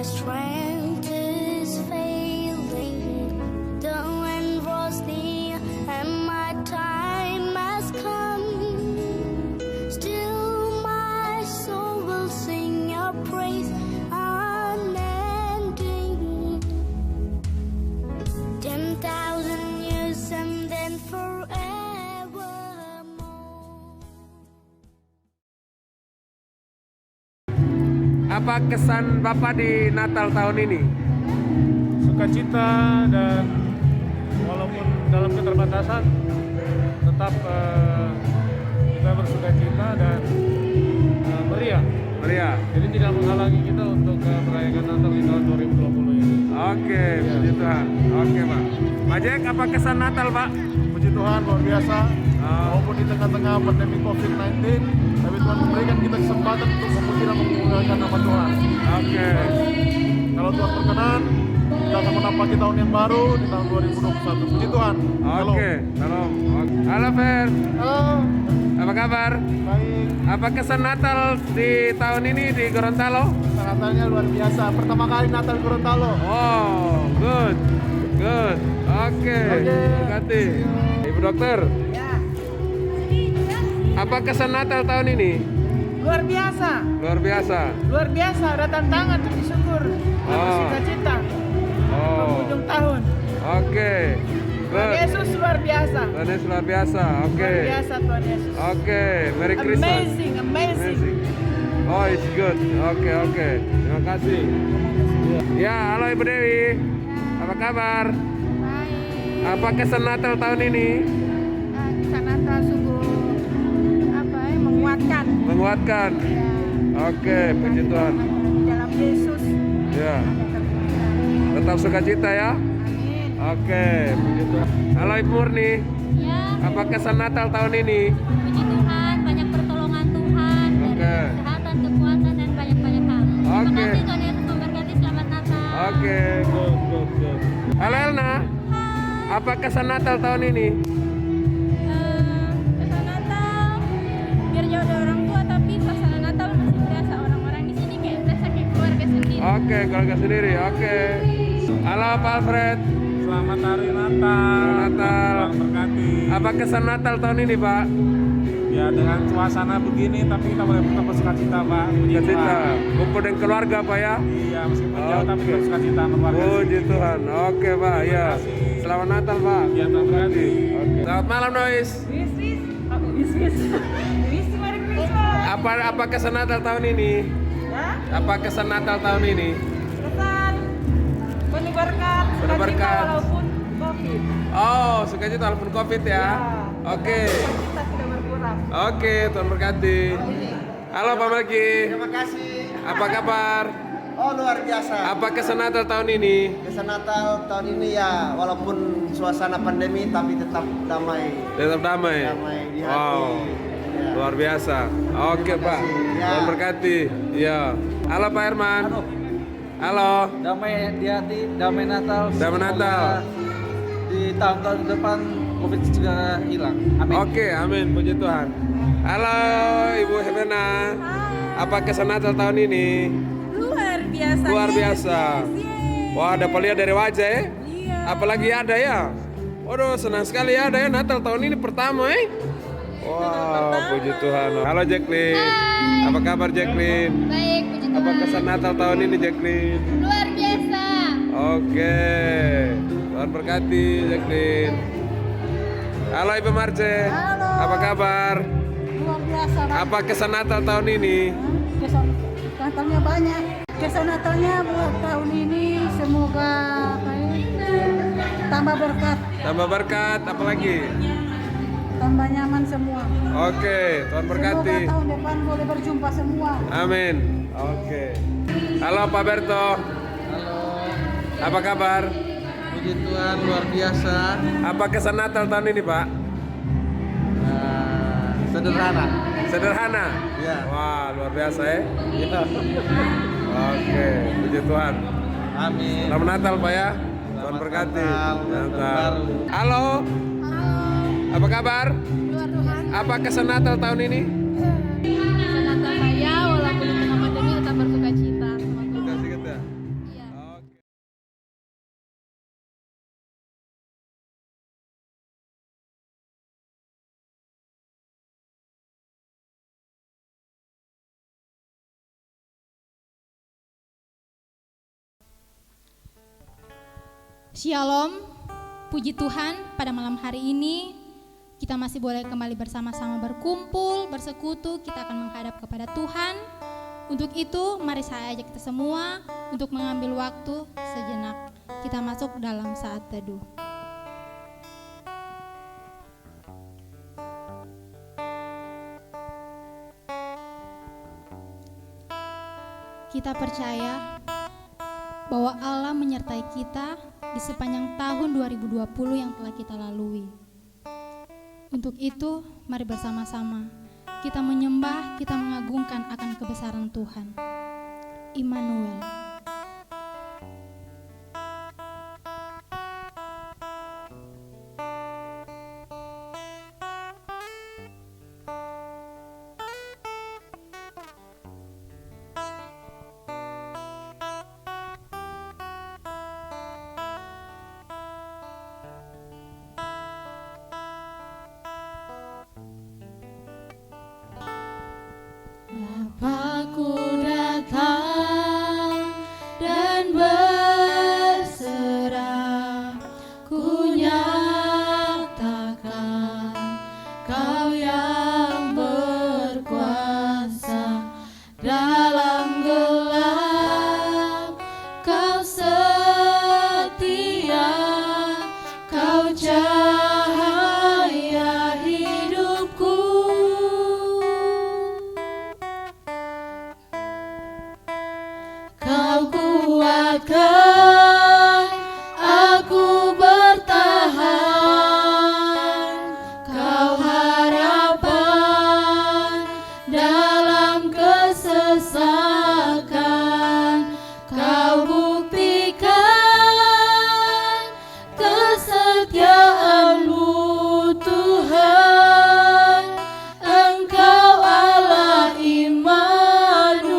strength is failing. The wind was near and my time has come. Still my soul will sing your praise unending. 10,000 years and then forevermore. Apa kesan Bapak di Natal tahun ini? Sukacita, dan walaupun dalam keterbatasan tetap kita bersukacita dan meriah. Meriah. Jadi tidak menghalangi kita untuk merayakan Natal di tahun 2020 ini. Oke, puji Tuhan. Oke, Pak. Pak Jack, apa kesan Natal, Pak? Puji Tuhan, luar biasa. Walaupun di tengah-tengah pandemi COVID-19, tapi Tuhan memberikan kita kesempatan untuk memuji dan memuliakan nama Tuhan. Oke. Kalau Tuhan berkenan, kita akan menapaki tahun yang baru di tahun 2021. Puji Tuhan. Oke, salam. Halo, Fer. Halo. Apa kabar? Baik. Apa kesan Natal di tahun ini di Gorontalo? Natalnya luar biasa. Pertama kali Natal Gorontalo. Oh, good. Good. Oke. Terima kasih. Ibu dokter, Ya, apa kesan Natal tahun ini? luar biasa, Luar biasa. luar biasa. Ada tantangan untuk disyukur, sukacita, Oh. ujung tahun. Oke. Tuhan Good. Yesus luar biasa, Tuhan Yesus luar biasa. Oke. luar biasa Tuhan Yesus. Oke. Merry Christmas. Amazing, amazing. Oh, it's good. Oke, oke. Terima kasih. Ya, halo Ibu Dewi. Apa kabar? Baik, Apa kesan Natal tahun ini? kisah Natal sungguh menguatkan. Menguatkan. Ya, Oke, puji Tuhan. di dalam Yesus Ya, ada tercipta. tetap sukacita ya. Amin. Oke, puji Tuhan. Halo Ibu Murni. Ya, Apa kesan Natal tahun ini? puji Tuhan, banyak pertolongan Tuhan, Oke. dari kesehatan, kekuatan, dan banyak-banyak hal. Terima Oke. kasih Tuhan Yesus memberkati, selamat Natal. Oke, good, good, good. Halo Elna. Apa kesan Natal tahun ini? Kesan Natal, biar jauh dari orang tua, tapi suasana Natal masih berasa orang-orang di sini kayak berasa kayak keluarga sendiri. Oke, keluarga sendiri. Oke. Halo Pak Alfred. Selamat hari Natal. Selamat Natal. Tuhan berkati. Apa kesan Natal tahun ini, Pak? Ya, dengan suasana begini tapi kita boleh tetap bersukacita, Pak. Puji Sukacita. Tuhan. Kumpul dengan keluarga, Pak ya? Iya, meskipun jauh tapi Oke. bersukacita sama keluarga. Puji Tuhan. Oke, Pak. Ya. kasih. Selamat Natal, Pak. Ya, Tuhan berkati. Oke. Selamat malam, Nois. Merry Christmas. Apa kesan Natal tahun ini? Ya, Apa kesan Natal tahun ini? kesan penuh berkat, Penuh sukacita berkat. walaupun COVID. Oh, sukacita walaupun Covid ya. Oke. Kita sudah berkurang. Oke, Tuhan berkati. Halo Pak Melki. Terima kasih. Apa kabar? Oh, luar biasa. Apa kesan Natal tahun ini? Kesan Natal tahun ini ya, walaupun suasana pandemi tapi tetap damai. Tetap damai. Damai di hati. Wow. Ya. Luar biasa. Oke, Terima Pak. kasih. Ya. Tuhan berkati. Ya. Halo Pak Herman. Halo. Damai di hati, damai Natal. Damai Semoga Natal. Di tahun-tahun depan COVID juga hilang. Amin. Oke, amin. Puji Tuhan. Halo Ibu Helena. Apa kesan Natal tahun ini? Luar biasa. Luar biasa. Wah, ada lihat dari wajah ya? Iya. Apalagi ada ya? Waduh, senang sekali ya ada ya Natal tahun ini pertama ya? Wah, puji Tuhan. Halo Jacqueline. Apa kabar Jacqueline? Baik, puji Tuhan. Apa kesan Natal tahun ini Jacqueline? Luar biasa. Oke. Tuhan berkati Jacqueline. Halo Ibu Marce. Halo. Apa kabar? Luar biasa. Apa kesan Natal tahun ini? Kesan Natalnya banyak. Kesan Natalnya buat tahun ini semoga tambah berkat, Tambah berkat, apa lagi? tambah nyaman semua. Oke, Tuhan berkati. Semoga tahun depan boleh berjumpa semua. Amin. Oke. Halo Pak Berto. Halo, Apa kabar? puji Tuhan luar biasa. Apa kesan Natal tahun ini, Pak? Sederhana. Sederhana. Ya. Wah, luar biasa ya. Ya. Oke, puji Tuhan. Amin. Selamat Natal, Pak ya. Tuhan berkati. Natal, Natal. baru. Halo. Apa kabar? Luar Tuhan. Apa kesan Natal tahun ini? Kesan Natal saya, walaupun di tengah pandemi tetap bersuka cita sama Tuhan. Kasih kita. Shalom, puji Tuhan pada malam hari ini kita masih boleh kembali bersama-sama berkumpul, bersekutu, kita akan menghadap kepada Tuhan. Untuk itu mari saya ajak kita semua untuk mengambil waktu sejenak. Kita masuk dalam saat teduh. Kita percaya bahwa Allah menyertai kita di sepanjang tahun 2020 yang telah kita lalui. Untuk itu, mari bersama-sama kita menyembah, kita mengagungkan akan kebesaran Tuhan. Immanuel. Aku datang dan berserah, ku nyatakan Kau yang berkuasa dalam gelap. Kau setia, Kau cahaya hidupku. Kau kuatkan aku bertahan, Kau harapan dalam kesesakan. Kau buktikan kesetiaan-Mu Tuhan, Engkau Allah Immanuel.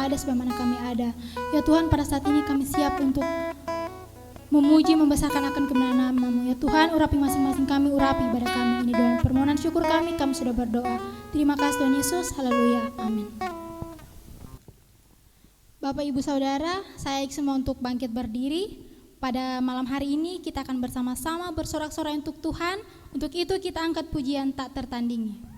ada sebagaimana kami ada. Ya Tuhan, pada saat ini kami siap untuk memuji, membesarkan akan kebenaran nama-Mu. Ya Tuhan, urapi masing-masing kami, urapi ibadah kami ini. Dengan permohonan syukur kami sudah berdoa. Terima kasih Tuhan Yesus, haleluya, amin. Bapak Ibu Saudara, saya ajak semua untuk bangkit berdiri. Pada malam hari ini kita akan bersama-sama bersorak-sorai untuk Tuhan. Untuk itu kita angkat pujian tak tertandingi.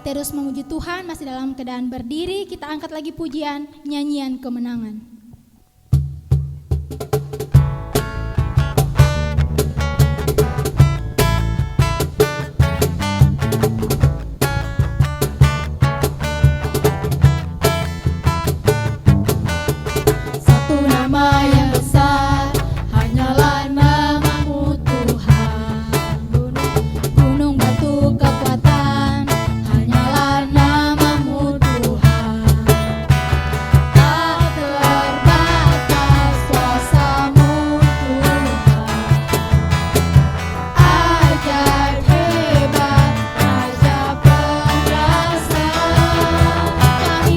terus memuji Tuhan, masih dalam keadaan berdiri, kita angkat lagi pujian, nyanyian kemenangan. Satu nama yang besar, hanyalah namamu Tuhan. Gunung batu kekuatan, hanyalah namamu Tuhan. Tak terbatas kuasamu Tuhan. Ajaib hebat, Raja penguasa. Kami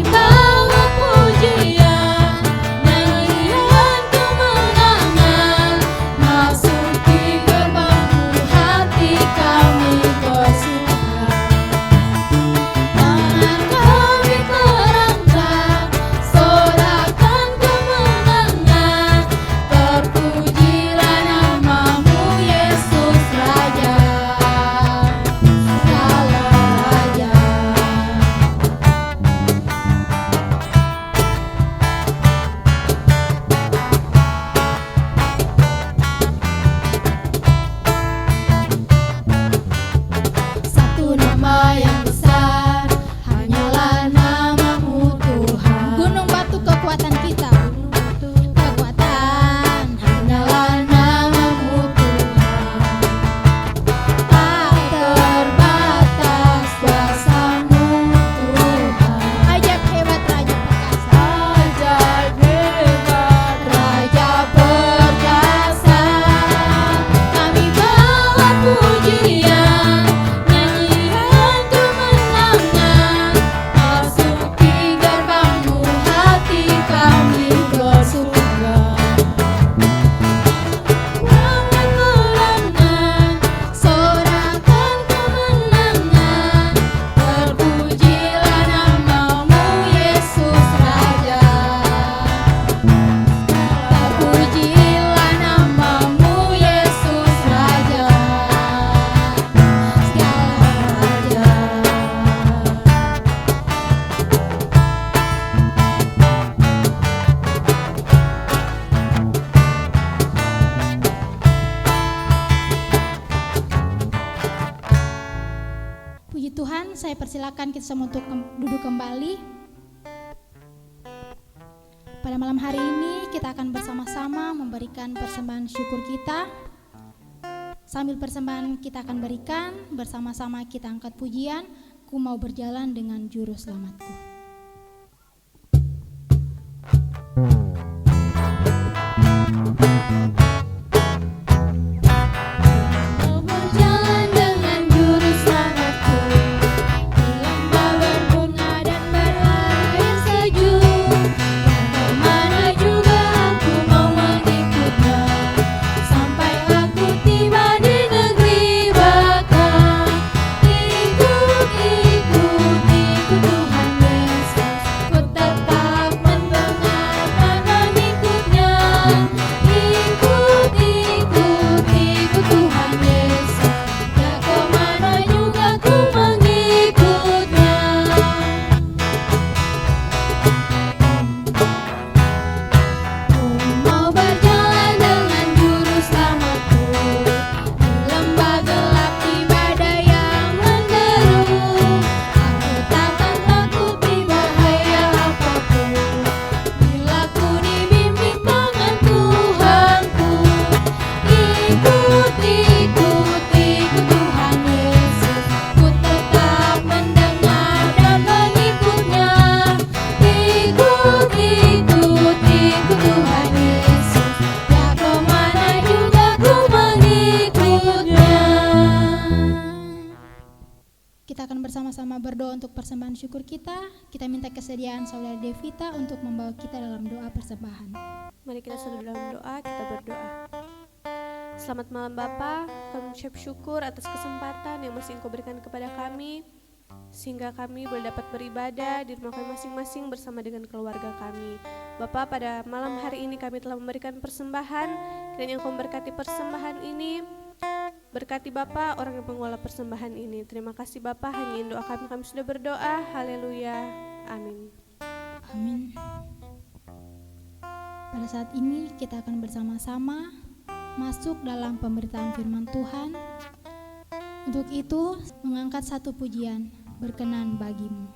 persilakan kita semua untuk duduk kembali. Pada malam hari ini kita akan bersama-sama memberikan persembahan syukur kita. Sambil persembahan kita akan berikan, bersama-sama kita angkat pujian, Ku mau berjalan dengan juru selamatku. Bersama-sama berdoa untuk persembahan syukur kita. Kita minta kesediaan Saudara Devita untuk membawa kita dalam doa persembahan. Mari kita sedang dalam doa, kita berdoa. Selamat malam Bapa, kami mengucap syukur atas kesempatan yang masih Engkau berikan kepada kami, sehingga kami boleh dapat beribadah di rumah kami masing-masing bersama dengan keluarga kami. Bapa, pada malam hari ini kami telah memberikan persembahan, kiranya Engkau memberkati persembahan ini. Berkati Bapa orang yang pengelola persembahan ini. Terima kasih Bapa, hanya in doa kami sudah berdoa. Haleluya, amin. Amin. Pada saat ini kita akan bersama-sama masuk dalam pemberitaan firman Tuhan. Untuk itu mengangkat satu pujian, berkenan bagimu.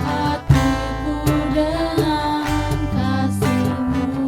Hatiku dengan kasih-Mu.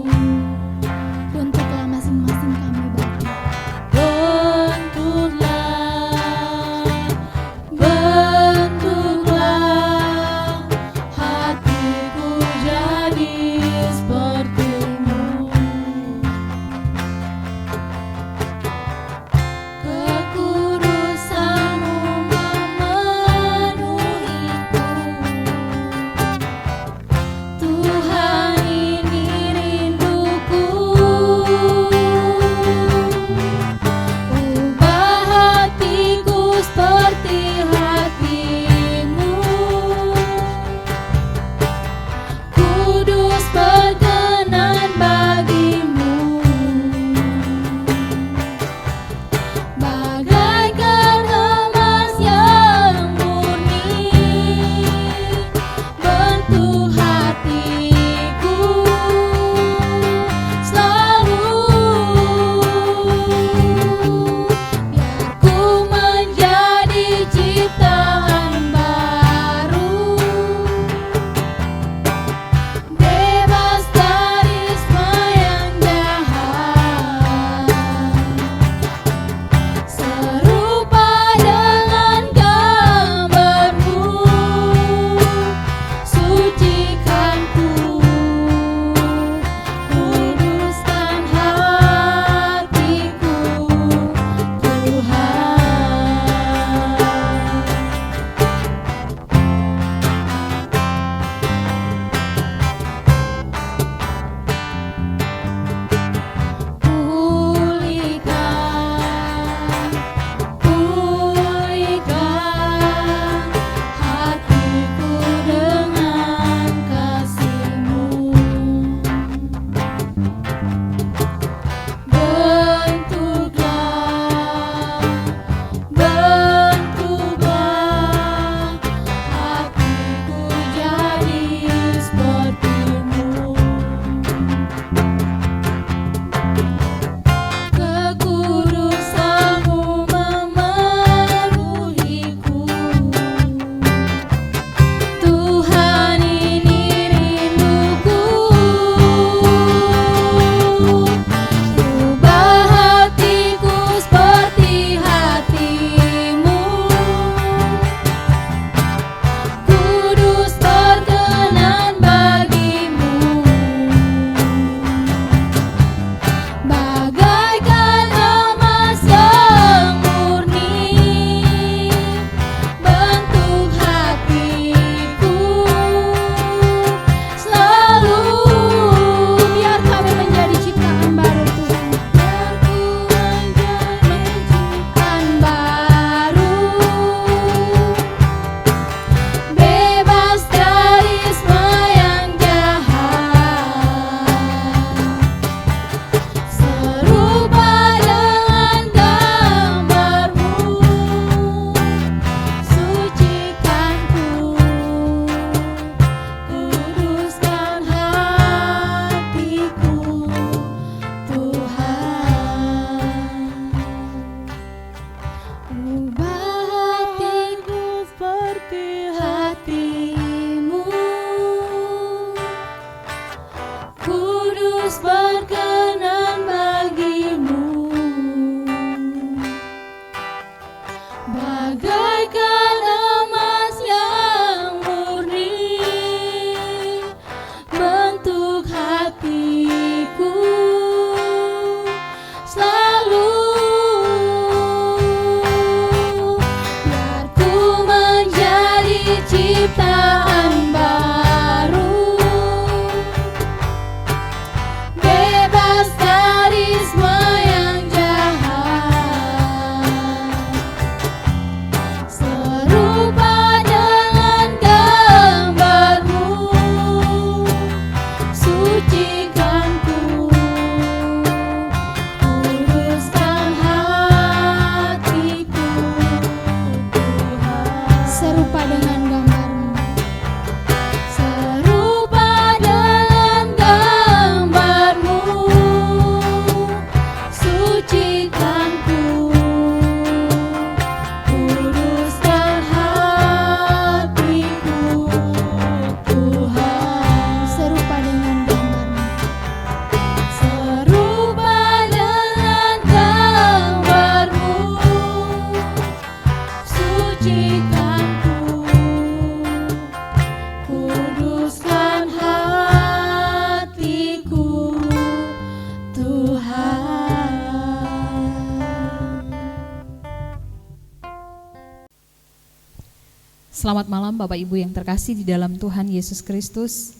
Selamat malam Bapak Ibu yang terkasih di dalam Tuhan Yesus Kristus.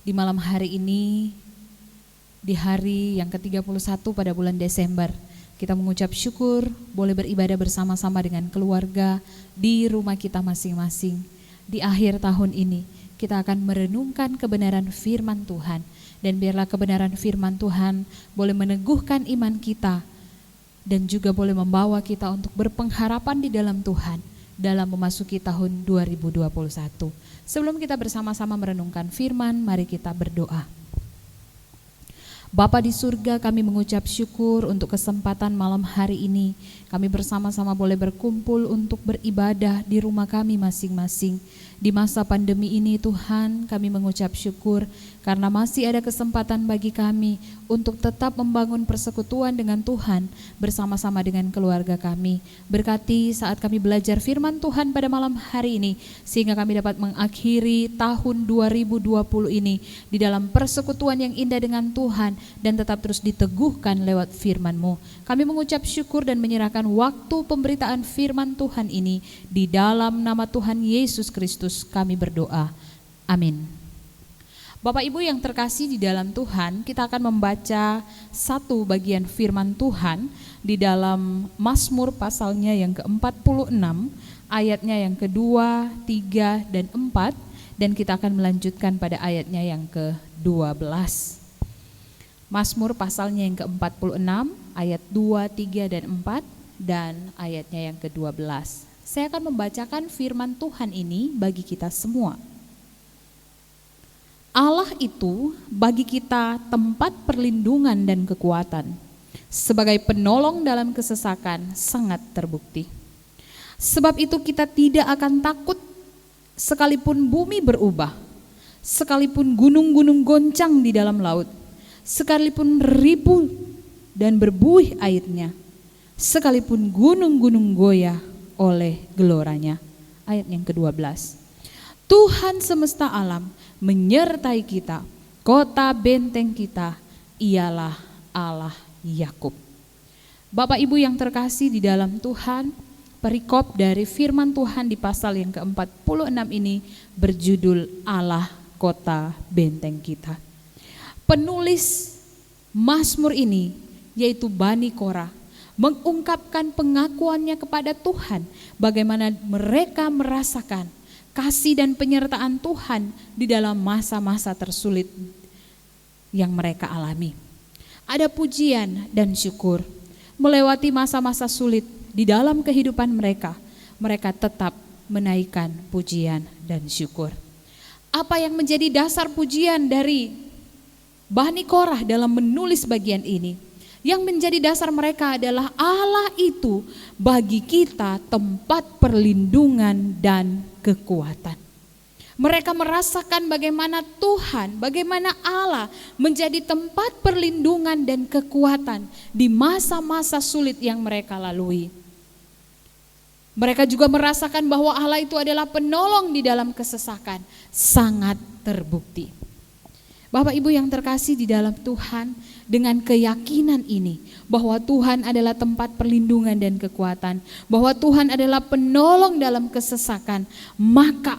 Di malam hari ini, di hari yang ke-31 pada bulan Desember, kita mengucap syukur boleh beribadah bersama-sama dengan keluarga di rumah kita masing-masing. Di akhir tahun ini, kita akan merenungkan kebenaran firman Tuhan. Dan biarlah kebenaran firman Tuhan boleh meneguhkan iman kita dan juga boleh membawa kita untuk berpengharapan di dalam Tuhan dalam memasuki tahun 2021. Sebelum kita bersama-sama merenungkan firman, mari kita berdoa. Bapa di surga, kami mengucap syukur untuk kesempatan malam hari ini. Kami bersama-sama boleh berkumpul untuk beribadah di rumah kami masing-masing. Di masa pandemi ini Tuhan, kami mengucap syukur karena masih ada kesempatan bagi kami untuk tetap membangun persekutuan dengan Tuhan bersama-sama dengan keluarga kami. Berkati saat kami belajar firman Tuhan pada malam hari ini, sehingga kami dapat mengakhiri tahun 2020 ini di dalam persekutuan yang indah dengan Tuhan dan tetap terus diteguhkan lewat firman-Mu. Kami mengucap syukur dan menyerahkan waktu pemberitaan firman Tuhan ini di dalam nama Tuhan Yesus Kristus kami berdoa. Amin. Bapak Ibu yang terkasih di dalam Tuhan, kita akan membaca satu bagian firman Tuhan di dalam Mazmur pasalnya yang ke-46, ayatnya yang kedua, 3, dan 4, dan kita akan melanjutkan pada ayatnya yang ke-12. Mazmur pasalnya yang ke-46, ayat 2, 3, dan 4, dan ayatnya yang ke-12. Saya akan membacakan firman Tuhan ini bagi kita semua. Allah itu bagi kita tempat perlindungan dan kekuatan. Sebagai penolong dalam kesesakan sangat terbukti. Sebab itu kita tidak akan takut sekalipun bumi berubah, sekalipun gunung-gunung goncang di dalam laut, sekalipun ribu dan berbuih airnya, sekalipun gunung-gunung goyah oleh geloranya. Ayat yang ke-12. Tuhan semesta alam menyertai kita, kota benteng kita ialah Allah Yakub. Bapak Ibu yang terkasih di dalam Tuhan, perikop dari firman Tuhan di pasal yang ke-46 ini berjudul Allah kota benteng kita. Penulis Mazmur ini yaitu Bani Korah mengungkapkan pengakuannya kepada Tuhan, bagaimana mereka merasakan kasih dan penyertaan Tuhan di dalam masa-masa tersulit yang mereka alami. Ada pujian dan syukur, melewati masa-masa sulit di dalam kehidupan mereka, mereka tetap menaikkan pujian dan syukur. Apa yang menjadi dasar pujian dari Bani Korah dalam menulis bagian ini? Yang menjadi dasar mereka adalah Allah itu bagi kita tempat perlindungan dan kekuatan. Mereka merasakan bagaimana Tuhan, bagaimana Allah menjadi tempat perlindungan dan kekuatan di masa-masa sulit yang mereka lalui. Mereka juga merasakan bahwa Allah itu adalah penolong di dalam kesesakan, sangat terbukti. Bapak Ibu yang terkasih di dalam Tuhan, dengan keyakinan ini bahwa Tuhan adalah tempat perlindungan dan kekuatan, bahwa Tuhan adalah penolong dalam kesesakan, maka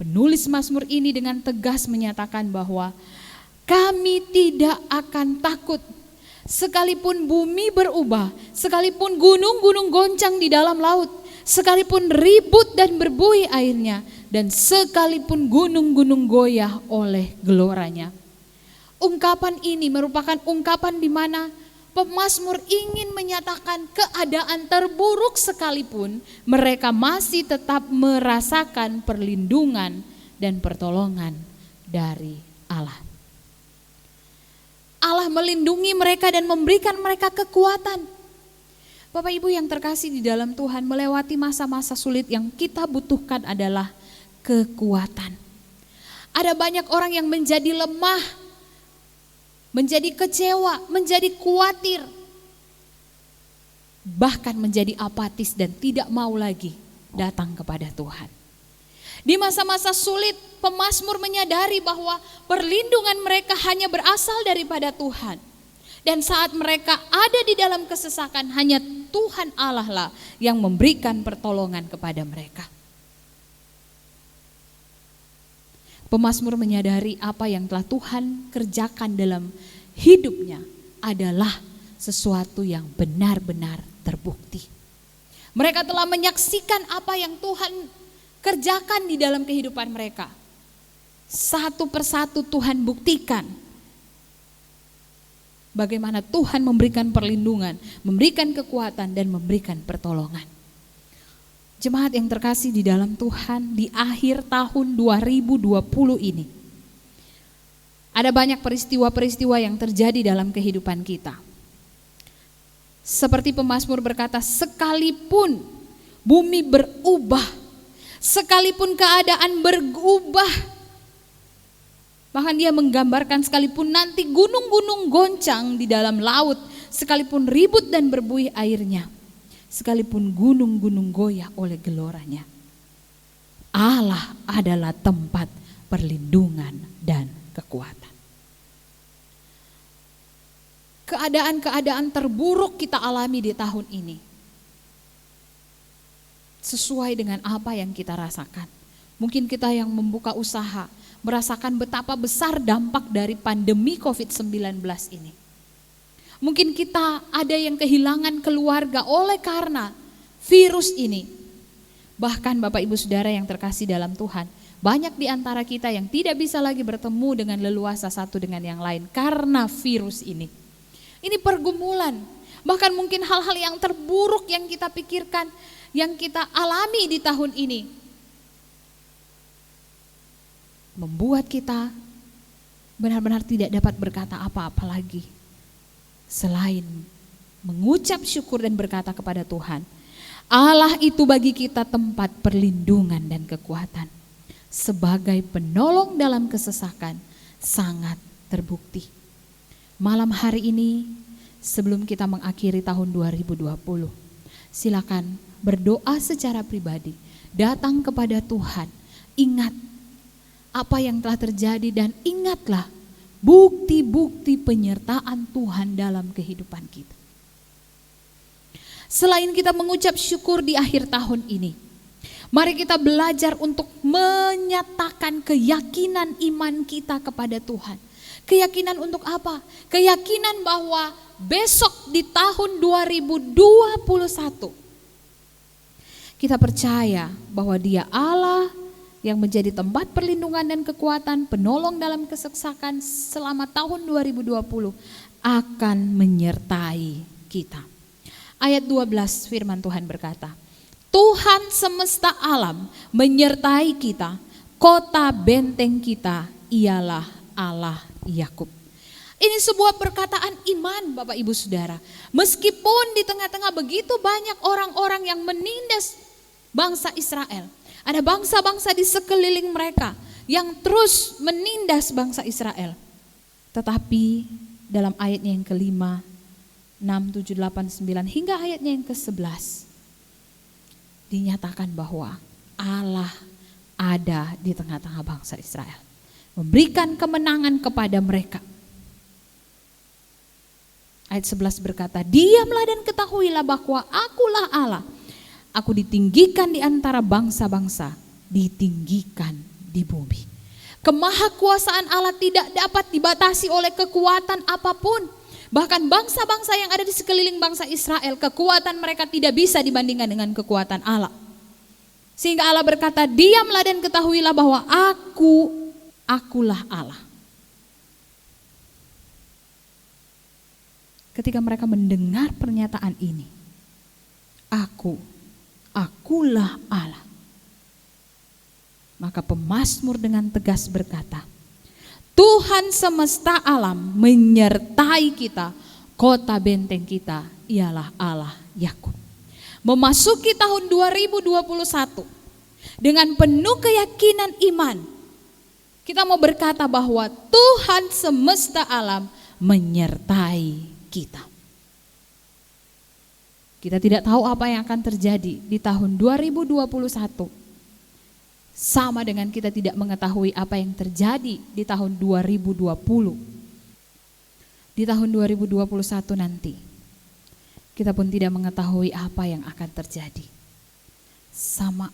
penulis Mazmur ini dengan tegas menyatakan bahwa kami tidak akan takut sekalipun bumi berubah, sekalipun gunung-gunung goncang di dalam laut, sekalipun ribut dan berbuih airnya, dan sekalipun gunung-gunung goyah oleh geloranya. Ungkapan ini merupakan ungkapan di mana pemazmur ingin menyatakan keadaan terburuk sekalipun mereka masih tetap merasakan perlindungan dan pertolongan dari Allah. Allah melindungi mereka dan memberikan mereka kekuatan. Bapak Ibu yang terkasih di dalam Tuhan, melewati masa-masa sulit yang kita butuhkan adalah kekuatan. Ada banyak orang yang menjadi lemah, menjadi kecewa, menjadi khawatir, bahkan menjadi apatis dan tidak mau lagi datang kepada Tuhan. Di masa-masa sulit, pemazmur menyadari bahwa perlindungan mereka hanya berasal daripada Tuhan. Dan saat mereka ada di dalam kesesakan, hanya Tuhan Allah lah yang memberikan pertolongan kepada mereka. Pemazmur menyadari apa yang telah Tuhan kerjakan dalam hidupnya adalah sesuatu yang benar-benar terbukti. Mereka telah menyaksikan apa yang Tuhan kerjakan di dalam kehidupan mereka. Satu persatu Tuhan buktikan bagaimana Tuhan memberikan perlindungan, memberikan kekuatan, dan memberikan pertolongan. Jemaat yang terkasih di dalam Tuhan, di akhir tahun 2020 ini, ada banyak peristiwa-peristiwa yang terjadi dalam kehidupan kita. Seperti pemazmur berkata, sekalipun bumi berubah, sekalipun keadaan berubah, bahkan dia menggambarkan sekalipun nanti gunung-gunung goncang di dalam laut, sekalipun ribut dan berbuih airnya, sekalipun gunung-gunung goyah oleh geloranya, Allah adalah tempat perlindungan dan kekuatan. Keadaan-keadaan terburuk kita alami di tahun ini sesuai dengan apa yang kita rasakan. Mungkin kita yang membuka usaha merasakan betapa besar dampak dari pandemi COVID-19 ini. Mungkin kita ada yang kehilangan keluarga oleh karena virus ini. Bahkan Bapak Ibu Saudara yang terkasih dalam Tuhan, banyak di antara kita yang tidak bisa lagi bertemu dengan leluasa satu dengan yang lain karena virus ini. Ini pergumulan, bahkan mungkin hal-hal yang terburuk yang kita pikirkan, yang kita alami di tahun ini, membuat kita benar-benar tidak dapat berkata apa-apa lagi selain mengucap syukur dan berkata kepada Tuhan, Allah itu bagi kita tempat perlindungan dan kekuatan, sebagai penolong dalam kesesakan sangat terbukti. Malam hari ini sebelum kita mengakhiri tahun 2020, silakan berdoa secara pribadi, datang kepada Tuhan, ingat apa yang telah terjadi dan ingatlah bukti-bukti penyertaan Tuhan dalam kehidupan kita. Selain kita mengucap syukur di akhir tahun ini, mari kita belajar untuk menyatakan keyakinan iman kita kepada Tuhan. Keyakinan untuk apa? Keyakinan bahwa besok di tahun 2021 kita percaya bahwa Dia Allah yang menjadi tempat perlindungan dan kekuatan, penolong dalam kesesakan selama tahun 2020 akan menyertai kita. Ayat 12 firman Tuhan berkata, Tuhan semesta alam menyertai kita, kota benteng kita ialah Allah Yakub. Ini sebuah perkataan iman Bapak Ibu Saudara. Meskipun di tengah-tengah begitu banyak orang-orang yang menindas bangsa Israel, ada bangsa-bangsa di sekeliling mereka yang terus menindas bangsa Israel. Tetapi dalam ayatnya yang kelima, 6, 7, 8, 9 hingga ayatnya yang ke-11 dinyatakan bahwa Allah ada di tengah-tengah bangsa Israel, memberikan kemenangan kepada mereka. Ayat 11 berkata, diamlah dan ketahuilah bahwa akulah Allah. Aku ditinggikan di antara bangsa-bangsa, ditinggikan di bumi. Kemahakuasaan Allah tidak dapat dibatasi oleh kekuatan apapun. Bahkan bangsa-bangsa yang ada di sekeliling bangsa Israel, kekuatan mereka tidak bisa dibandingkan dengan kekuatan Allah. Sehingga Allah berkata, diamlah dan ketahuilah bahwa akulah Allah. Ketika mereka mendengar pernyataan ini, akulah Allah. Maka pemazmur dengan tegas berkata, Tuhan semesta alam menyertai kita, kota benteng kita ialah Allah Yakub. Memasuki tahun 2021 dengan penuh keyakinan iman, kita mau berkata bahwa Tuhan semesta alam menyertai kita. Kita tidak tahu apa yang akan terjadi di tahun 2021. Sama dengan kita tidak mengetahui apa yang terjadi di tahun 2020. di tahun 2021 nanti, kita pun tidak mengetahui apa yang akan terjadi. Sama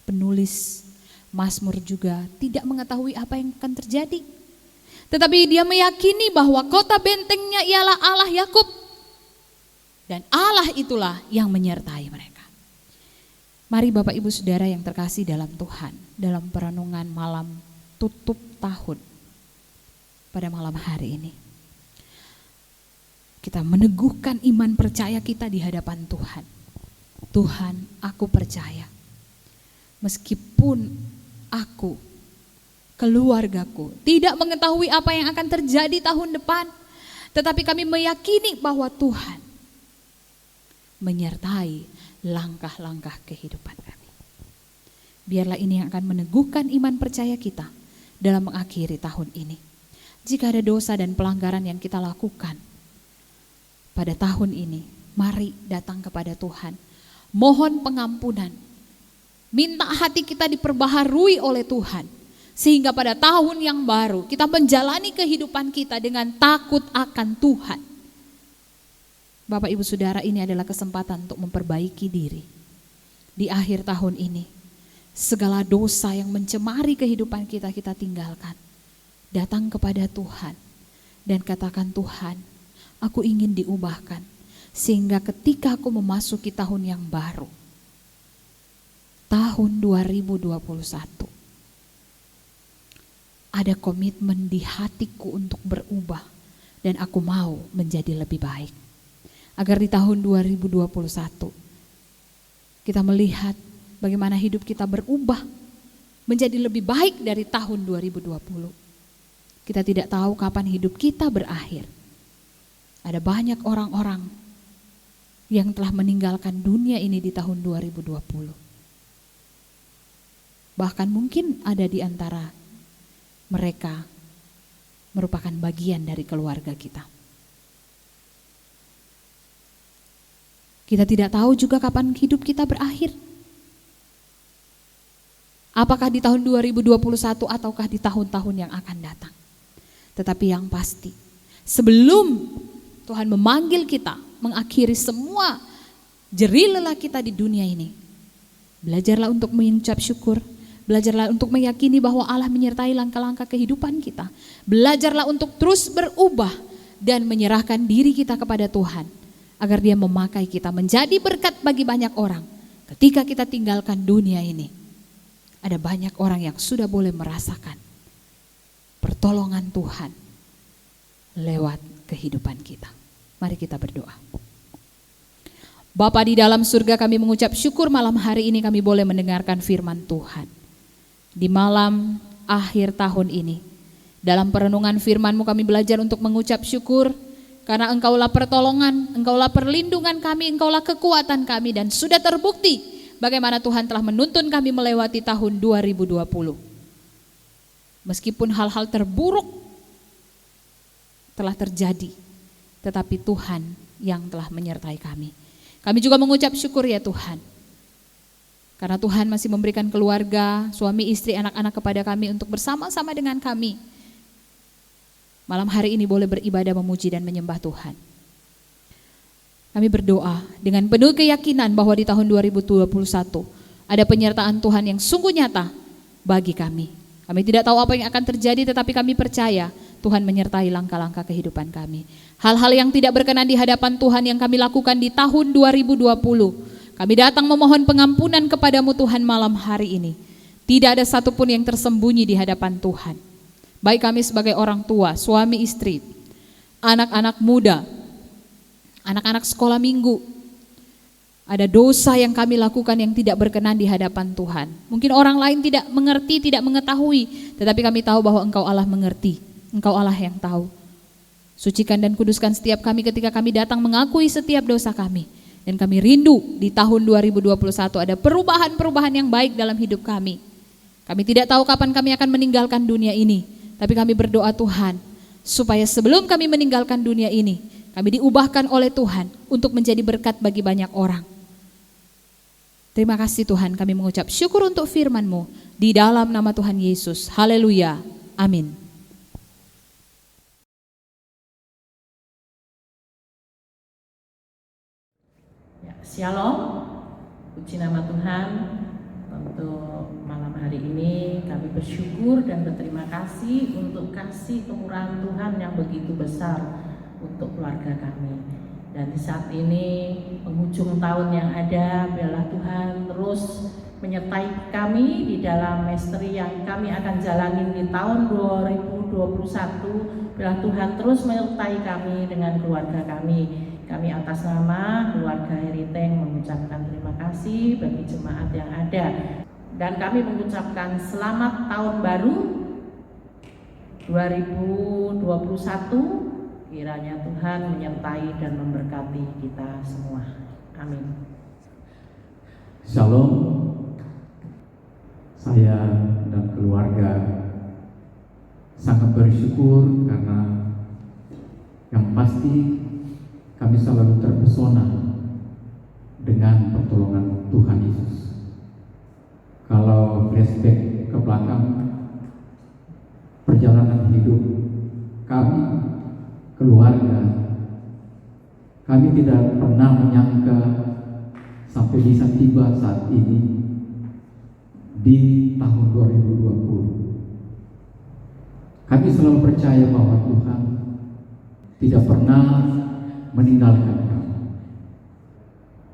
penulis Mazmur juga tidak mengetahui apa yang akan terjadi. Tetapi dia meyakini bahwa kota bentengnya ialah Allah Yakub. Dan Allah itulah yang menyertai mereka. Mari Bapak Ibu Saudara yang terkasih dalam Tuhan, dalam perenungan malam tutup tahun pada malam hari ini, kita meneguhkan iman percaya kita di hadapan Tuhan. Tuhan, aku percaya meskipun aku, keluargaku tidak mengetahui apa yang akan terjadi tahun depan, tetapi kami meyakini bahwa Tuhan menyertai langkah-langkah kehidupan kami. Biarlah ini yang akan meneguhkan iman percaya kita dalam mengakhiri tahun ini. Jika ada dosa dan pelanggaran yang kita lakukan pada tahun ini, mari datang kepada Tuhan. Mohon pengampunan. Minta hati kita diperbaharui oleh Tuhan. Sehingga pada tahun yang baru kita menjalani kehidupan kita dengan takut akan Tuhan. Bapak Ibu Saudara, ini adalah kesempatan untuk memperbaiki diri. Di akhir tahun ini, segala dosa yang mencemari kehidupan kita, kita tinggalkan. Datang kepada Tuhan dan katakan, Tuhan, aku ingin diubahkan. Sehingga ketika aku memasuki tahun yang baru, tahun 2021, ada komitmen di hatiku untuk berubah dan aku mau menjadi lebih baik. Agar di tahun 2021 kita melihat bagaimana hidup kita berubah menjadi lebih baik dari tahun 2020. Kita tidak tahu kapan hidup kita berakhir. Ada banyak orang-orang yang telah meninggalkan dunia ini di tahun 2020. Bahkan mungkin ada di antara mereka merupakan bagian dari keluarga kita. Kita tidak tahu juga kapan hidup kita berakhir. Apakah di tahun 2021 ataukah di tahun-tahun yang akan datang. Tetapi yang pasti, sebelum Tuhan memanggil kita mengakhiri semua jerih lelah kita di dunia ini, belajarlah untuk mengucap syukur, belajarlah untuk meyakini bahwa Allah menyertai langkah-langkah kehidupan kita. Belajarlah untuk terus berubah dan menyerahkan diri kita kepada Tuhan. Agar dia memakai kita menjadi berkat bagi banyak orang. Ketika kita tinggalkan dunia ini, ada banyak orang yang sudah boleh merasakan pertolongan Tuhan lewat kehidupan kita. Mari kita berdoa. Bapa di dalam surga, kami mengucap syukur malam hari ini kami boleh mendengarkan firman Tuhan. Di malam akhir tahun ini, dalam perenungan firman-Mu kami belajar untuk mengucap syukur. Karena Engkaulah pertolongan, Engkaulah perlindungan kami, Engkaulah kekuatan kami, dan sudah terbukti bagaimana Tuhan telah menuntun kami melewati tahun 2020. Meskipun hal-hal terburuk telah terjadi, tetapi Tuhan yang telah menyertai kami. Kami juga mengucap syukur ya Tuhan. Karena Tuhan masih memberikan keluarga, suami, istri, anak-anak kepada kami untuk bersama-sama dengan kami. Malam hari ini boleh beribadah, memuji dan menyembah Tuhan. Kami berdoa dengan penuh keyakinan bahwa di tahun 2021 ada penyertaan Tuhan yang sungguh nyata bagi kami. Kami tidak tahu apa yang akan terjadi, tetapi kami percaya Tuhan menyertai langkah-langkah kehidupan kami. Hal-hal yang tidak berkenan di hadapan Tuhan yang kami lakukan di tahun 2020, kami datang memohon pengampunan kepadamu Tuhan malam hari ini. Tidak ada satupun yang tersembunyi di hadapan Tuhan. Baik kami sebagai orang tua, suami istri, anak-anak muda, anak-anak sekolah minggu, ada dosa yang kami lakukan yang tidak berkenan di hadapan Tuhan. Mungkin orang lain tidak mengerti, tidak mengetahui, tetapi kami tahu bahwa Engkau Allah mengerti, Engkau Allah yang tahu. Sucikan dan kuduskan setiap kami ketika kami datang mengakui setiap dosa kami. Dan kami rindu di tahun 2021 ada perubahan-perubahan yang baik dalam hidup kami. Kami tidak tahu kapan kami akan meninggalkan dunia ini. Tapi kami berdoa Tuhan, supaya sebelum kami meninggalkan dunia ini, kami diubahkan oleh Tuhan untuk menjadi berkat bagi banyak orang. Terima kasih Tuhan, kami mengucap syukur untuk firman-Mu di dalam nama Tuhan Yesus. Haleluya. Amin. Shalom, puji nama Tuhan. Untuk malam hari ini kami bersyukur dan berterima kasih untuk kasih kemurahan Tuhan yang begitu besar untuk keluarga kami. Dan di saat ini penghujung tahun yang ada, biarlah Tuhan terus menyertai kami di dalam misteri yang kami akan jalani di tahun 2021. Biarlah Tuhan terus menyertai kami dengan keluarga kami. Kami atas nama keluarga Heriteng mengucapkan terima kasih bagi jemaat yang ada. Dan kami mengucapkan selamat tahun baru 2021. Kiranya Tuhan menyertai dan memberkati kita semua. Amin. Shalom. Saya dan keluarga sangat bersyukur karena yang pasti kami selalu terpesona dengan pertolongan Tuhan Yesus. Kalau flashback ke belakang perjalanan hidup kami, keluarga, kami tidak pernah menyangka sampai bisa tiba saat ini di tahun 2020. Kami selalu percaya bahwa Tuhan tidak pernah meninggalkan kami.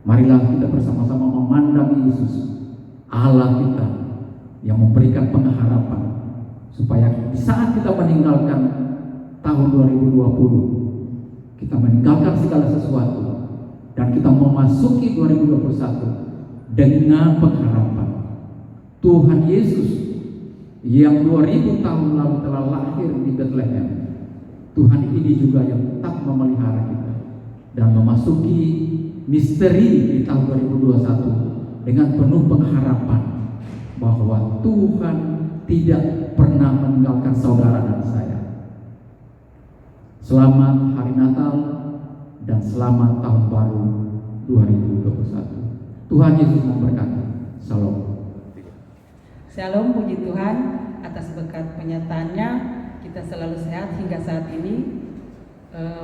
Marilah kita bersama-sama memandang Yesus, Allah kita yang memberikan pengharapan supaya di saat kita meninggalkan tahun 2020, kita meninggalkan segala sesuatu dan kita memasuki 2021 dengan pengharapan Tuhan Yesus yang 2000 tahun lalu telah lahir di Bethlehem. Tuhan ini juga yang tetap memelihara kita dan memasuki misteri di tahun 2021 dengan penuh pengharapan bahwa Tuhan tidak pernah meninggalkan saudara dan saya. Selamat Hari Natal dan selamat Tahun Baru 2021. Tuhan Yesus memberkati. Shalom. Shalom, puji Tuhan atas berkat penyertaannya kita selalu sehat hingga saat ini.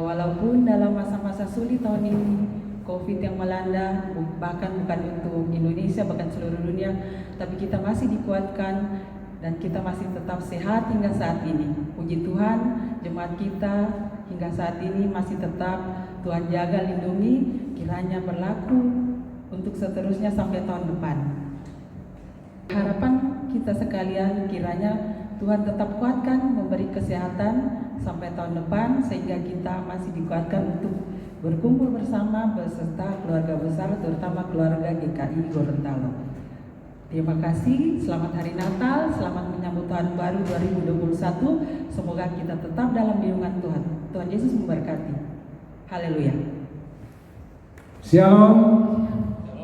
Walaupun dalam masa-masa sulit tahun ini, COVID yang melanda, bahkan bukan untuk Indonesia, bahkan seluruh dunia, tapi kita masih dikuatkan dan kita masih tetap sehat hingga saat ini. Puji Tuhan, jemaat kita hingga saat ini masih tetap Tuhan jaga, lindungi, kiranya berlaku untuk seterusnya sampai tahun depan. Harapan kita sekalian kiranya Tuhan tetap kuatkan, memberi kesehatan sampai tahun depan sehingga kita masih dikuatkan untuk berkumpul bersama beserta keluarga besar, terutama keluarga GKI Gorontalo. Terima kasih, selamat Hari Natal, selamat menyambut Tahun Baru 2021. Semoga kita tetap dalam lindungan Tuhan. Tuhan Yesus memberkati. Haleluya. Shalom.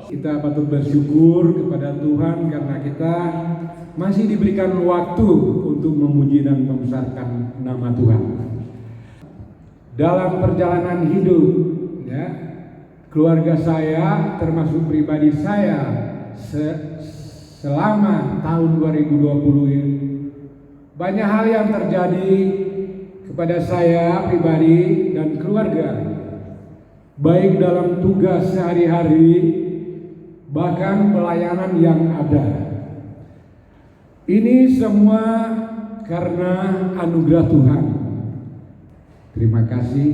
Kita patut bersyukur kepada Tuhan karena kita masih diberikan waktu untuk memuji dan membesarkan nama Tuhan. Dalam perjalanan hidup, ya, keluarga saya termasuk pribadi saya selama tahun 2020 ini banyak hal yang terjadi kepada saya pribadi dan keluarga, baik dalam tugas sehari-hari bahkan pelayanan yang ada. Ini semua karena anugerah Tuhan. Terima kasih.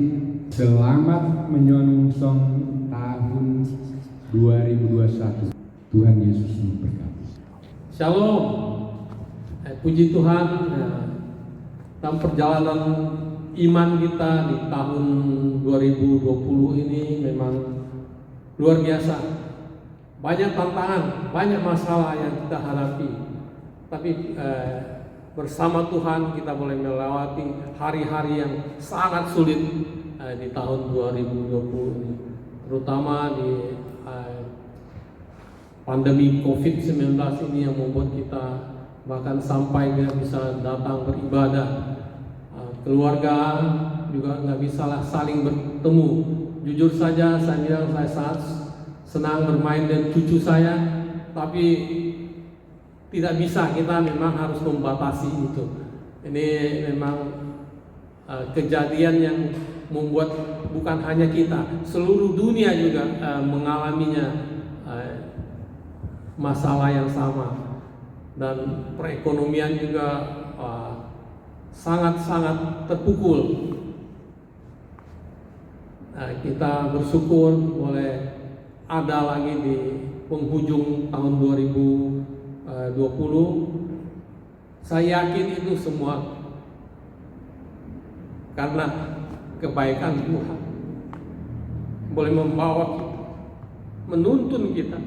Selamat menyongsong tahun 2021. Tuhan Yesus memberkati. Shalom. Puji Tuhan, dalam perjalanan iman kita di tahun 2020 ini memang luar biasa. Banyak tantangan, banyak masalah yang kita hadapi. Tapi bersama Tuhan kita boleh melewati hari-hari yang sangat sulit di tahun 2020 ini, terutama di pandemi COVID-19 ini yang membuat kita bahkan sampai nggak bisa datang beribadah. Keluarga juga nggak bisa saling bertemu. Jujur saja saya bilang saya sangat senang bermain dengan cucu saya, tapi tidak bisa, kita memang harus membatasi itu. Ini memang kejadian yang membuat bukan hanya kita, seluruh dunia juga mengalaminya masalah yang sama, dan perekonomian juga sangat-sangat terpukul. Kita bersyukur boleh ada lagi di penghujung tahun 2020. Saya yakin itu semua karena kebaikan Tuhan boleh membawa kita, menuntun kita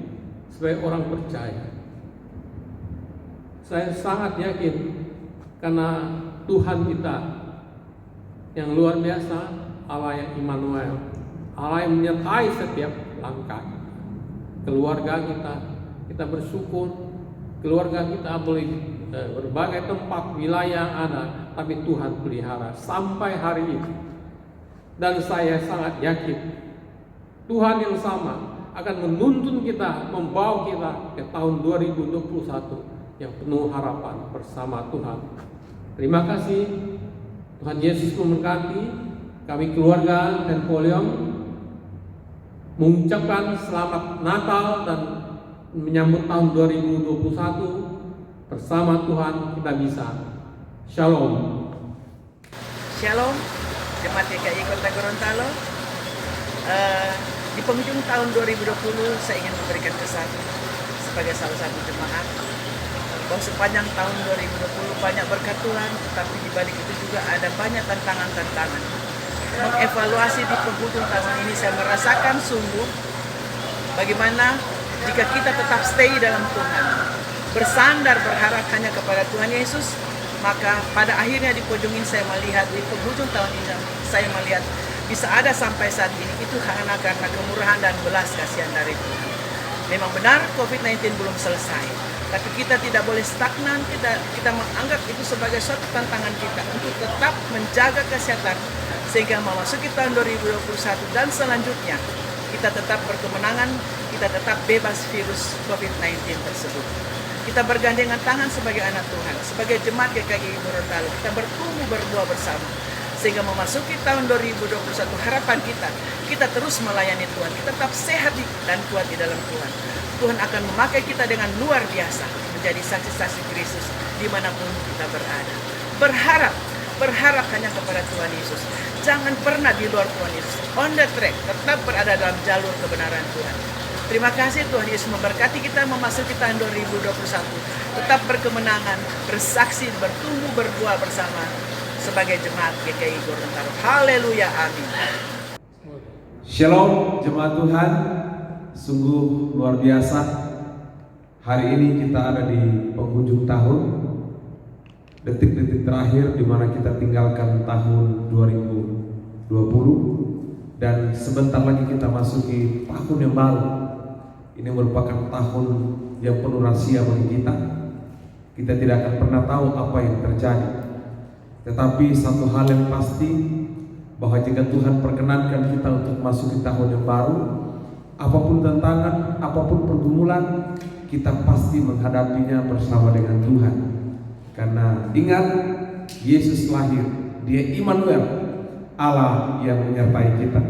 sebagai orang percaya. Saya sangat yakin karena Tuhan kita yang luar biasa, Allah yang Immanuel, Allah yang menyertai setiap langkah kita. Keluarga kita bersyukur, keluarga kita boleh berbagai tempat wilayah ada, tapi Tuhan pelihara sampai hari ini. Dan saya sangat yakin Tuhan yang sama akan menuntun kita, membawa kita ke tahun 2021 yang penuh harapan bersama Tuhan. Terima kasih. Tuhan Yesus memberkati. Kami keluarga dan Polion mengucapkan selamat Natal dan menyambut tahun 2021 bersama Tuhan kita bisa. Shalom. Shalom, Jemaat GKI Kota Gorontalo. Di penghujung tahun 2020 saya ingin memberikan kesan sebagai salah satu jemaat bahwa sepanjang tahun 2020 banyak berkat Tuhan, tetapi di balik itu juga ada banyak tantangan-tantangan. Mengevaluasi di penghujung tahun ini saya merasakan sungguh bagaimana jika kita tetap stay dalam Tuhan, bersandar berharap hanya kepada Tuhan Yesus, maka pada akhirnya di penghujung ini saya melihat, di penghujung tahun ini saya melihat bisa ada sampai saat ini itu hanya karena kemurahan dan belas kasihan dari Tuhan. Memang benar COVID-19 belum selesai, tapi kita tidak boleh stagnan. Kita menganggap itu sebagai suatu tantangan kita untuk tetap menjaga kesehatan sehingga memasuki tahun 2021 dan selanjutnya kita tetap berkemenangan, kita tetap bebas virus COVID-19 tersebut. Kita bergandengan tangan sebagai anak Tuhan, sebagai jemaat GKI Gorontalo, kita bertumbuh berbuah bersama sehingga memasuki tahun 2021 harapan kita terus melayani Tuhan, kita tetap sehat dan kuat di dalam Tuhan. Tuhan akan memakai kita dengan luar biasa menjadi saksi-saksi Kristus dimanapun kita berada. Berharap hanya kepada Tuhan Yesus. Jangan pernah di luar Tuhan Yesus. On the track, tetap berada dalam jalur kebenaran Tuhan. Terima kasih Tuhan Yesus memberkati kita memasuki tahun 2021. Tetap berkemenangan, bersaksi, bertumbuh, berbuah bersama sebagai jemaat GKI Gorontalo. Haleluya, amin. Shalom jemaat Tuhan, sungguh luar biasa. Hari ini kita ada di penghujung tahun, detik-detik terakhir di mana kita tinggalkan tahun 2020 dan sebentar lagi kita masuki tahun yang baru. Ini merupakan tahun yang penuh rahasia bagi kita. Kita tidak akan pernah tahu apa yang terjadi. Tetapi satu hal yang pasti, bahwa jika Tuhan perkenankan kita untuk masuk ke tahun yang baru, apapun tantangan, apapun pergumulan, kita pasti menghadapinya bersama dengan Tuhan. Karena ingat, Yesus lahir, Dia Immanuel, Allah yang menyertai kita.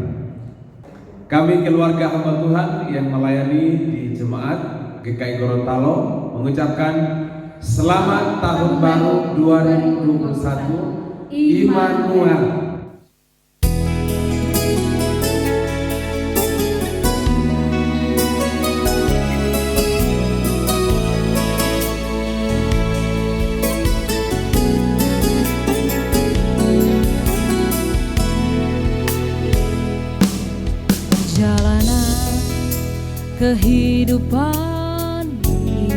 Kami keluarga hamba Tuhan yang melayani di jemaat GKI Gorontalo mengucapkan selamat tahun baru 2021 Immanuel. Perjalanan kehidupan ini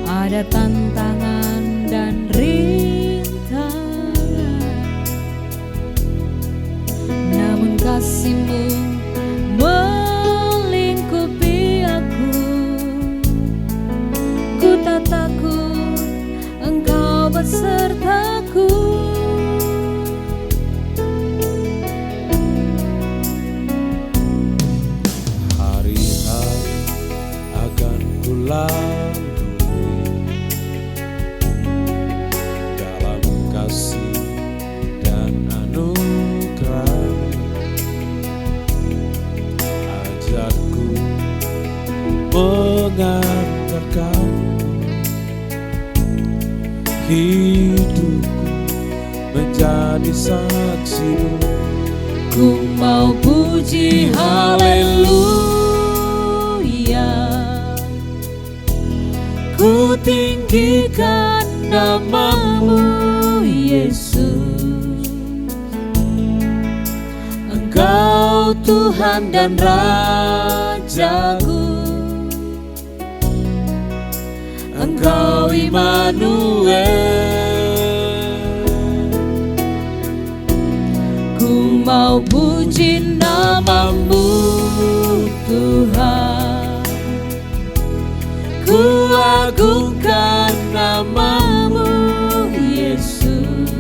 ada tantangan dan rintangan, namun kasih-Mu melingkupi aku. Ku tak takut, Engkau besertaku. Hari-hari akan kulalui dalam kasih dan anugerah. mengantarkan hidupku menjadi saksimu. Ku mau puji haleluya, ku tinggikan namamu Yesus. Engkau Tuhan dan Rajaku, Engkau Immanuel. Ku mau puji namamu Tuhan, ku agungkan namamu Yesus.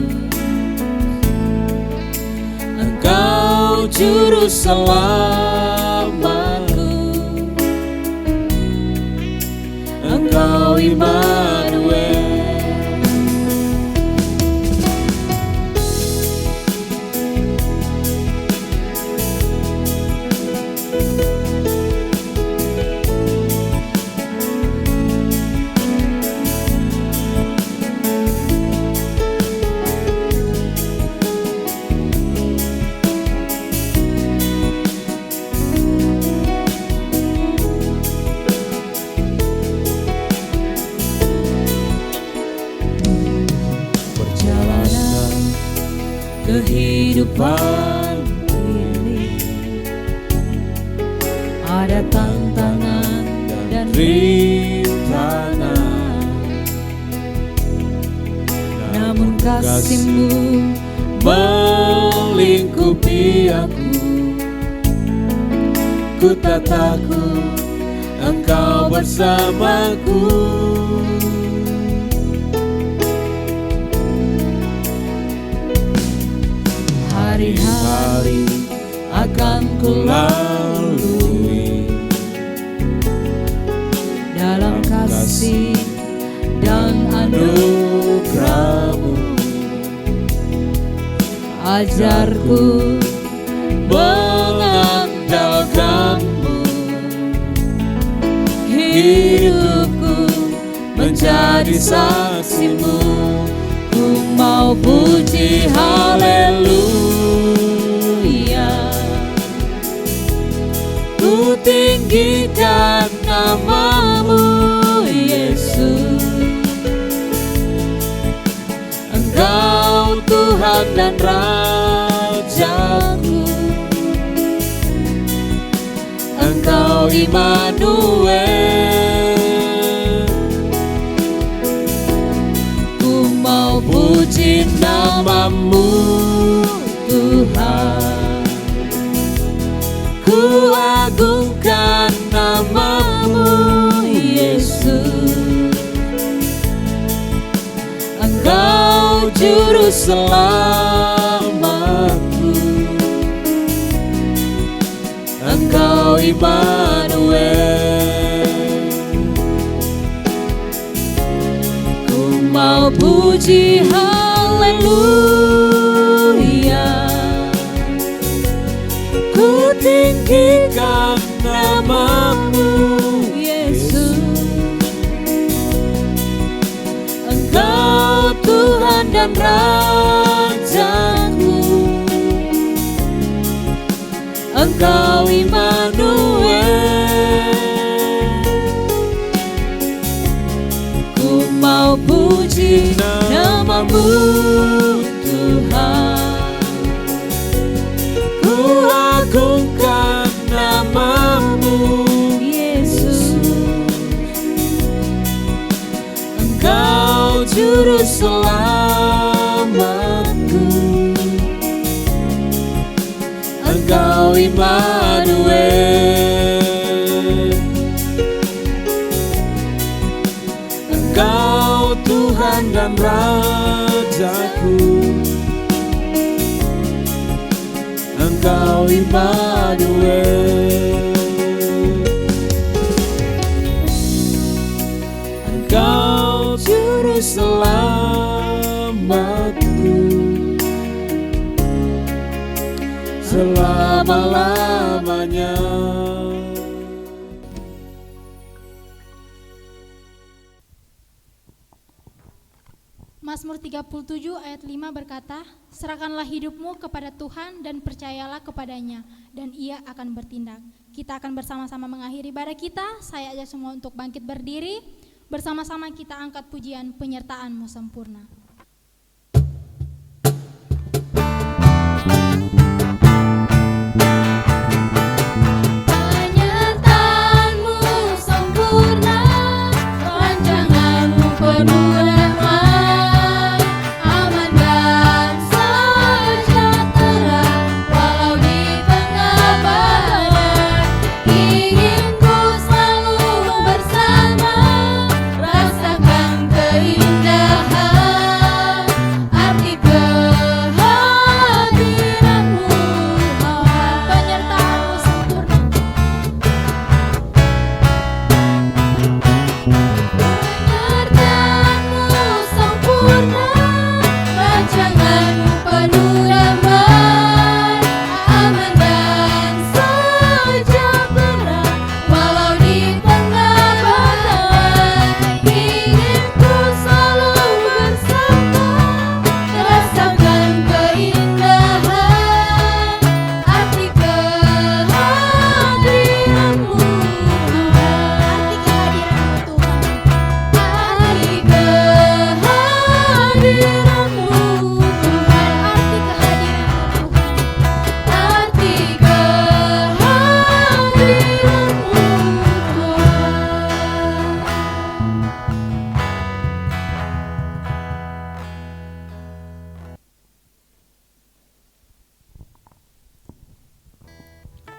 Engkau juru selamatku, Engkau Immanuel. Kehidupan ini ada tantangan dan rintangan, namun kasih-Mu melingkupi aku. Ku tak takut, Engkau bersamaku. Hari-hari akan ku lalui dalam kasih dan anugerah-Mu. Ajarku mengandalkan-Mu, hidupku menjadi saksi-Mu. Ku mau puji haleluya, ku tinggikan namamu Yesus. Engkau Tuhan dan Rajaku, Engkau Immanuel. Puji namamu Tuhan, ku agungkan namamu Yesus. Engkau juru selamatku, Engkau Immanuel. Mau puji haleluya, ku tinggikan namamu Yesus. Engkau Tuhan dan Rajaku, Engkau Immanuel. Mau puji namamu Tuhan, ku agungkan namamu Yesus. Engkau juru selamatku, Engkau Immanuel. Engkau Tuhan dan Rajaku, Engkau Immanuel. Engkau juru selamatku, selama-lamanya. Mazmur 37 ayat 5 berkata, serahkanlah hidupmu kepada Tuhan dan percayalah kepadanya, dan Ia akan bertindak. Kita akan bersama-sama mengakhiri ibadah kita. Saya ajak semua untuk bangkit berdiri. Bersama-sama kita angkat pujian penyertaan-Mu sempurna.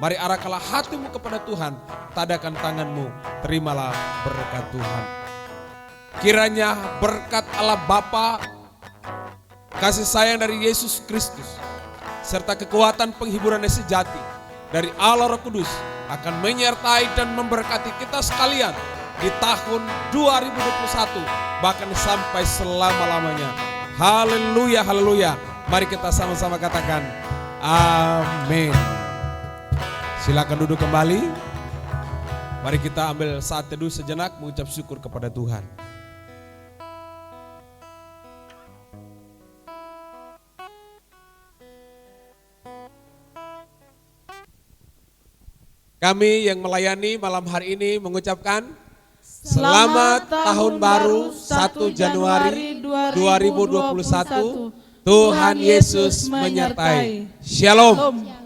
Mari arahkanlah hatimu kepada Tuhan, tadakan tanganmu, terimalah berkat Tuhan. Kiranya berkat Allah Bapa, kasih sayang dari Yesus Kristus, serta kekuatan penghiburan yang sejati dari Allah Roh Kudus akan menyertai dan memberkati kita sekalian di tahun 2021, bahkan sampai selama-lamanya. Haleluya, haleluya. Mari kita sama-sama katakan amin. Silakan duduk kembali. Mari kita ambil saat teduh sejenak mengucap syukur kepada Tuhan. Kami yang melayani malam hari ini mengucapkan Selamat Tahun Baru 1 Januari 2021. Tuhan Yesus menyertai. Shalom.